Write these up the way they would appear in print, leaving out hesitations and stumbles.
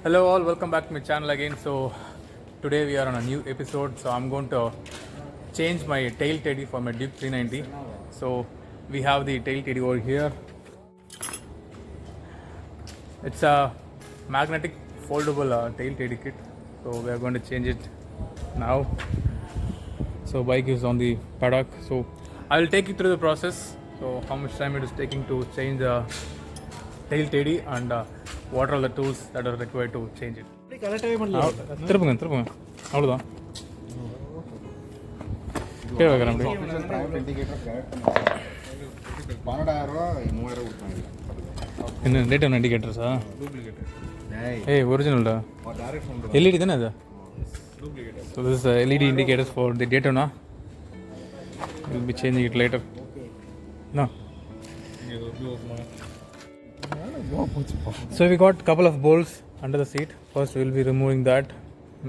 Hello all, welcome back to my channel again. So today we are on a new episode. So I'm going to change my tail teddy for my Duke 390. So we have the tail teddy over here. It's a magnetic foldable tail teddy kit. So we are going to change it now. So bike is on the paddock. So I will take you through the process. So how much time it is taking to change the tail teddy and what are the tools that are required to change it. திருப்புங்க திருப்புங்க அவ்வளோதான் கீழே வைக்கிறேன் அப்படி 12,000 என்ன date ஒன்று இண்டிகேட்டர்ஸா ஏய் ஒரிஜினல்டா LED தானே அது so this is LED indicators for the Daytona will be changing it later no. So we got couple of bolts under the seat. First we will be removing that.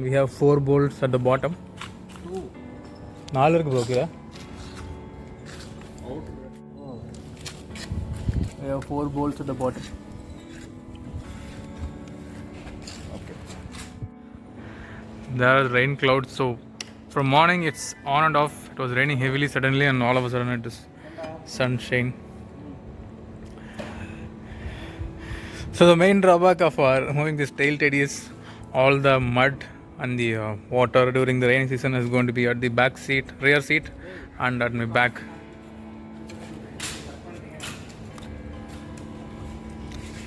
We have 4 bolts at the bottom. 4 இருக்கு bro கீழ. We have 4 bolts at the bottom. Okay. There are rain clouds, so from morning it's on and off. It was raining heavily suddenly and all of a sudden it is sunshine. So the main drawback of removing this tail teddy is all the mud and the water during the rainy season is going to be at the back seat, rear seat and at my back.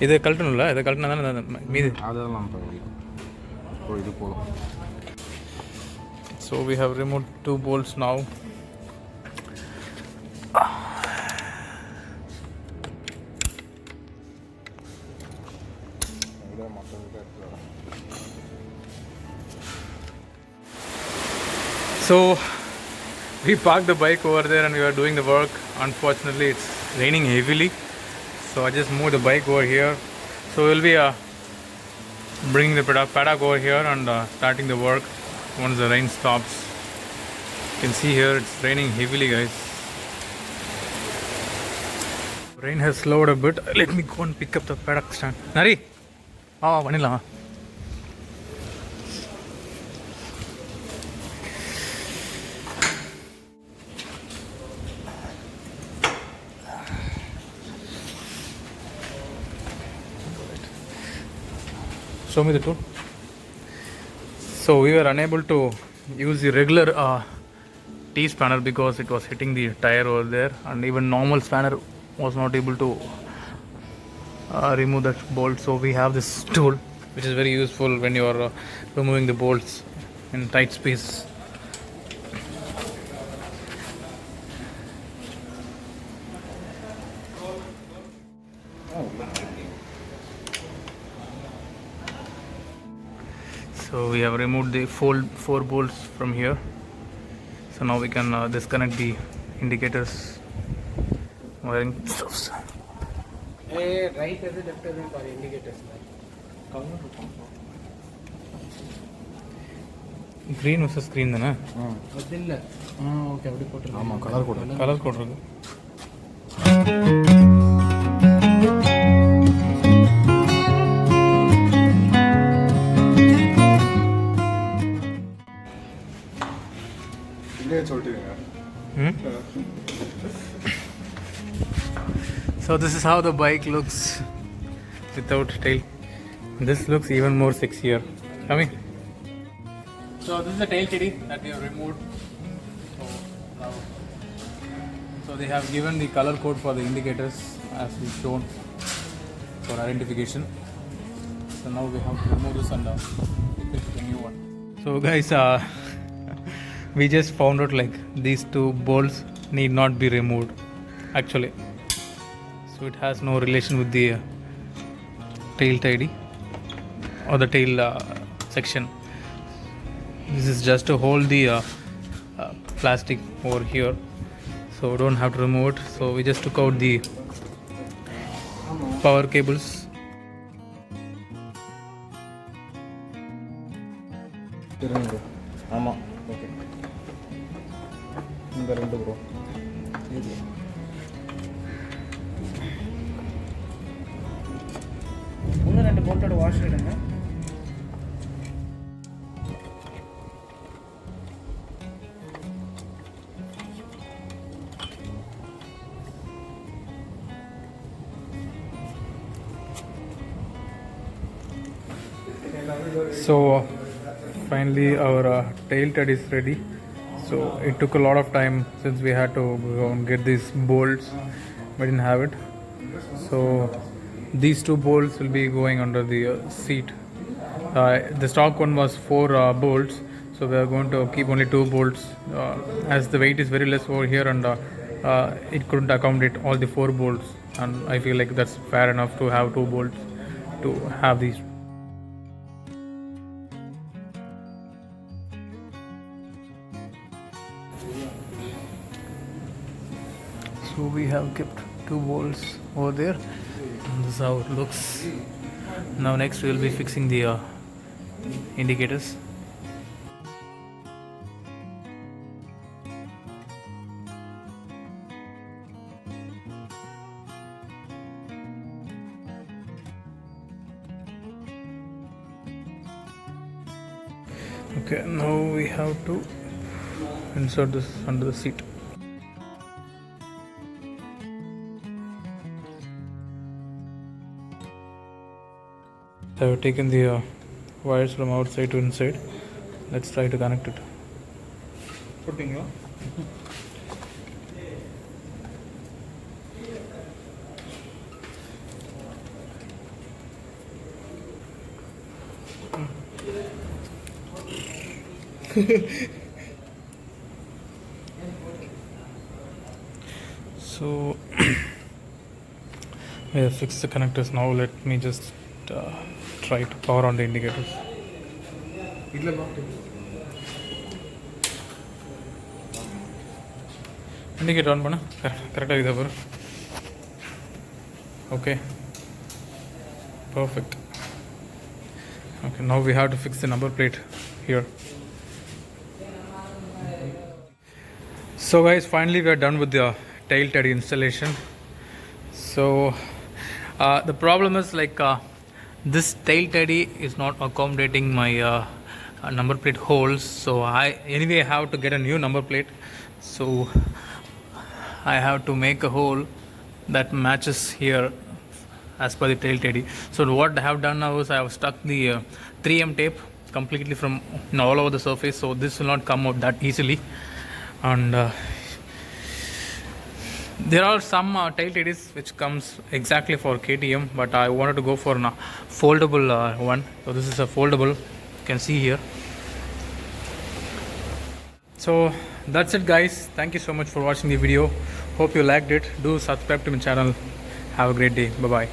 இது கழட்டணும்ல, இதை கழட்டினா தானே மீது அதெல்லாம் இது போதும். So we have removed 2 bolts now. So we parked the bike over there and we were doing the work. Unfortunately it's raining heavily, so I just moved the bike over here. So we'll be bringing the paddock over here and starting the work once the rain stops. You can see here it's raining heavily, guys. Rain has slowed a bit. Let me go and pick up the paddock stand. Nari, vanilla. Show me the tool. So we were unable to use the regular T-spanner because it was hitting the tire over there, and even normal spanner was not able to remove that bolt. So we have this tool which is very useful when you are removing the bolts in tight space. So we have removed the 4 bolts from here. So now we can disconnect the indicators wiring stuffs. Right as a left as a indicators. Green versus green தானே? அதில்ல okay அப்படி போட்டுருங்க. ஆமாம், colour code இருக்கு. So this is how the bike looks without tail. This looks even more sexier. Coming. So this is the tail teddy that we have removed. So they have given the color code for the indicators as we shown for identification. So now we have to remove this and pick the new one. So guys, we just found out like these 2 bolts need not be removed actually. So it has no relation with the tail teddy or the tail section. This is just to hold the plastic over here, so we don't have to remove it. So we just took out the power cables. ஆமாம், okay. இந்த 2 bro இன்னும் 2 போல்ட்டோட wash எடுங்க. So finally our tail ted is ready. So it took a lot of time since we had to go and get these bolts. We didn't have it. So these two bolts will be going under the seat. The stock one was 4 bolts, so we are going to keep only 2 bolts as the weight is very less over here, and it couldn't accommodate all the 4 bolts, and I feel like that's fair enough to have 2 bolts to have these. So we have kept 2 bolts over there, and this is how it looks. Now next we will be fixing the indicators. Okay, now we have to insert this under the seat. I have taken the wires from outside to inside. Let's try to connect it. Putting you. So we have fixed the connectors. Now let me just try to power on the indicators. Indicator on panna correct agida paru. Okay, perfect. Okay, now we have to fix the number plate here. So guys, finally we are done with the tail teddy installation. So the problem is like this tail teddy is not accommodating my number plate holes, so I have to get a new number plate. So I have to make a hole that matches here as per the tail teddy. So what I have done now is I have stuck the 3M tape completely from all over the surface, so this will not come out that easily. And there are some tail teddies which comes exactly for KTM, but I wanted to go for a foldable one. So this is a foldable, you can see here. So that's it guys, thank you so much for watching the video. Hope you liked it. Do subscribe to my channel. Have a great day. Bye bye.